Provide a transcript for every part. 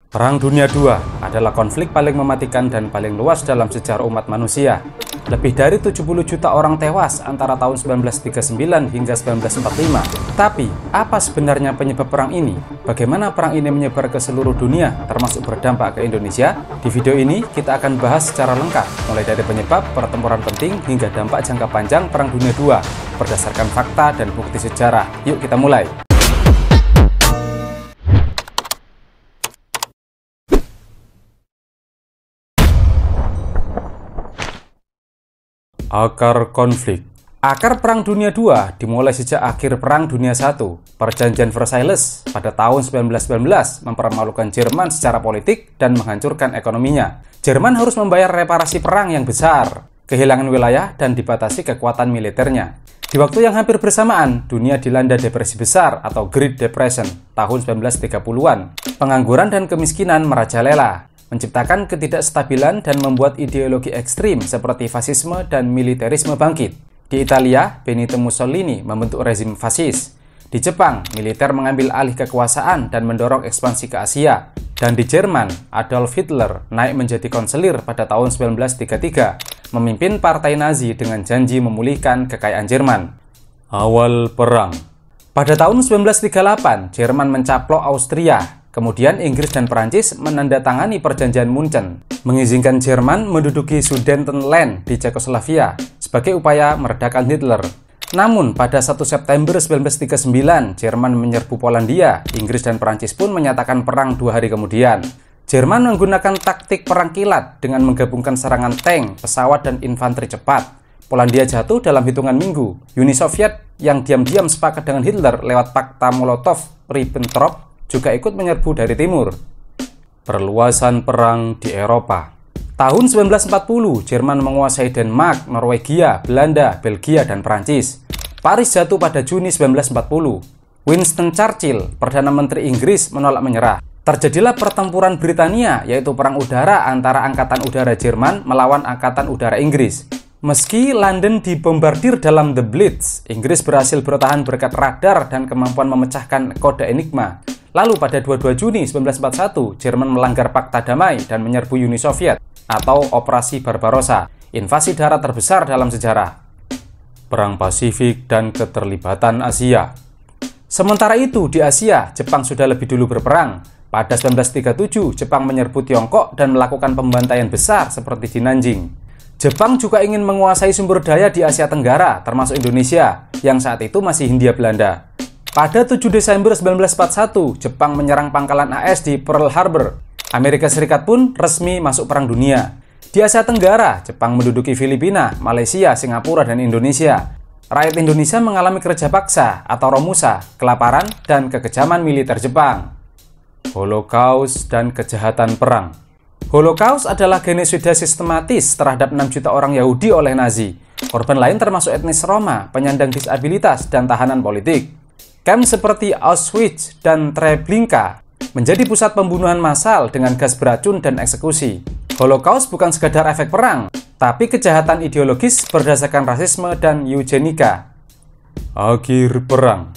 Perang Dunia II adalah konflik paling mematikan dan paling luas dalam sejarah umat manusia. Lebih dari 70 juta orang tewas antara tahun 1939 hingga 1945. Tapi, apa sebenarnya penyebab perang ini? Bagaimana perang ini menyebar ke seluruh dunia, termasuk berdampak ke Indonesia? Di video ini, kita akan bahas secara lengkap, mulai dari penyebab, pertempuran penting, hingga dampak jangka panjang Perang Dunia II, berdasarkan fakta dan bukti sejarah. Yuk kita mulai! Akar konflik. Akar Perang Dunia II dimulai sejak akhir Perang Dunia I. Perjanjian Versailles pada tahun 1919 mempermalukan Jerman secara politik dan menghancurkan ekonominya. Jerman harus membayar reparasi perang yang besar, kehilangan wilayah, dan dibatasi kekuatan militernya. Di waktu yang hampir bersamaan, dunia dilanda depresi besar atau Great Depression tahun 1930-an. Pengangguran dan kemiskinan merajalela, menciptakan ketidakstabilan dan membuat ideologi ekstrim seperti fasisme dan militerisme bangkit. Di Italia, Benito Mussolini membentuk rezim fasis. Di Jepang, militer mengambil alih kekuasaan dan mendorong ekspansi ke Asia. Dan di Jerman, Adolf Hitler naik menjadi konselir pada tahun 1933, memimpin partai Nazi dengan janji memulihkan kekayaan Jerman. Awal perang. Pada tahun 1938, Jerman mencaplok Austria. Kemudian Inggris dan Perancis menandatangani perjanjian Munchen, mengizinkan Jerman menduduki Sudetenland di Cekoslovakia sebagai upaya meredakan Hitler. Namun, pada 1 September 1939, Jerman menyerbu Polandia. Inggris dan Perancis pun menyatakan perang 2 hari kemudian. Jerman menggunakan taktik perang kilat dengan menggabungkan serangan tank, pesawat, dan infanteri cepat. Polandia jatuh dalam hitungan minggu. Uni Soviet yang diam-diam sepakat dengan Hitler lewat Fakta Molotov-Ribbentrop juga ikut menyerbu dari timur. Perluasan perang di Eropa. Tahun 1940, Jerman menguasai Denmark, Norwegia, Belanda, Belgia, dan Prancis. Paris jatuh pada Juni 1940. Winston Churchill, Perdana Menteri Inggris, menolak menyerah. Terjadilah pertempuran Britania, yaitu perang udara antara Angkatan Udara Jerman melawan Angkatan Udara Inggris. Meski London dibombardir dalam The Blitz, Inggris berhasil bertahan berkat radar dan kemampuan memecahkan kode Enigma. Lalu pada 22 Juni 1941, Jerman melanggar Fakta Damai dan menyerbu Uni Soviet atau Operasi Barbarossa, invasi darat terbesar dalam sejarah. Perang Pasifik dan keterlibatan Asia. Sementara itu, di Asia, Jepang sudah lebih dulu berperang. Pada 1937, Jepang menyerbu Tiongkok dan melakukan pembantaian besar seperti di Nanjing. Jepang juga ingin menguasai sumber daya di Asia Tenggara, termasuk Indonesia, yang saat itu masih Hindia Belanda. Pada 7 Desember 1941, Jepang menyerang pangkalan AS di Pearl Harbor. Amerika Serikat pun resmi masuk Perang Dunia. Di Asia Tenggara, Jepang menduduki Filipina, Malaysia, Singapura, dan Indonesia. Rakyat Indonesia mengalami kerja paksa atau romusa, kelaparan, dan kekejaman militer Jepang. Holocaust dan kejahatan perang. Holocaust adalah genosida sistematis terhadap 6 juta orang Yahudi oleh Nazi. Korban lain termasuk etnis Roma, penyandang disabilitas, dan tahanan politik. Kamp seperti Auschwitz dan Treblinka menjadi pusat pembunuhan massal dengan gas beracun dan eksekusi. Holocaust bukan sekadar efek perang, tapi kejahatan ideologis berdasarkan rasisme dan eugenika. Akhir perang.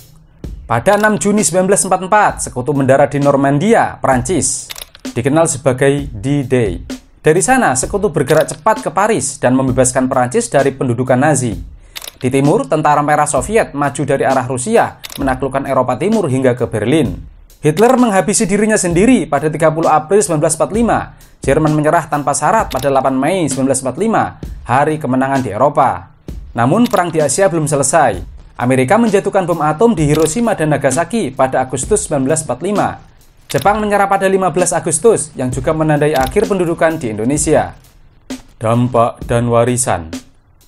Pada 6 Juni 1944, sekutu mendarat di Normandia, Prancis, dikenal sebagai D-Day. Dari sana, sekutu bergerak cepat ke Paris dan membebaskan Prancis dari pendudukan Nazi. Di timur, tentara merah Soviet maju dari arah Rusia, menaklukkan Eropa Timur hingga ke Berlin. Hitler menghabisi dirinya sendiri pada 30 April 1945. Jerman menyerah tanpa syarat pada 8 Mei 1945, hari kemenangan di Eropa. Namun, perang di Asia belum selesai. Amerika menjatuhkan bom atom di Hiroshima dan Nagasaki pada Agustus 1945. Jepang menyerah pada 15 Agustus, yang juga menandai akhir pendudukan di Indonesia. Dampak dan warisan.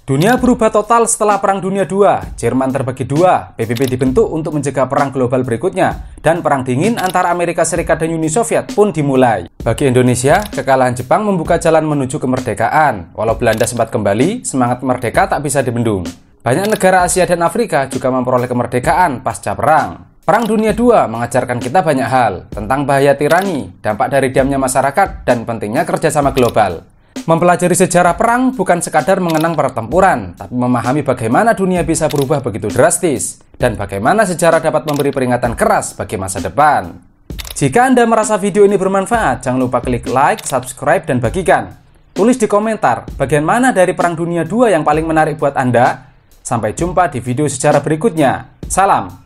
Dunia berubah total setelah Perang Dunia II. Jerman terbagi dua, PBB dibentuk untuk mencegah perang global berikutnya, dan Perang Dingin antara Amerika Serikat dan Uni Soviet pun dimulai. Bagi Indonesia, kekalahan Jepang membuka jalan menuju kemerdekaan. Walau Belanda sempat kembali, semangat merdeka tak bisa dibendung. Banyak negara Asia dan Afrika juga memperoleh kemerdekaan pasca perang. Perang Dunia II mengajarkan kita banyak hal, tentang bahaya tirani, dampak dari diamnya masyarakat, dan pentingnya kerjasama global. Mempelajari sejarah perang bukan sekadar mengenang pertempuran, tapi memahami bagaimana dunia bisa berubah begitu drastis, dan bagaimana sejarah dapat memberi peringatan keras bagi masa depan. Jika Anda merasa video ini bermanfaat, jangan lupa klik like, subscribe, dan bagikan. Tulis di komentar, bagian mana dari Perang Dunia II yang paling menarik buat Anda? Sampai jumpa di video sejarah berikutnya. Salam!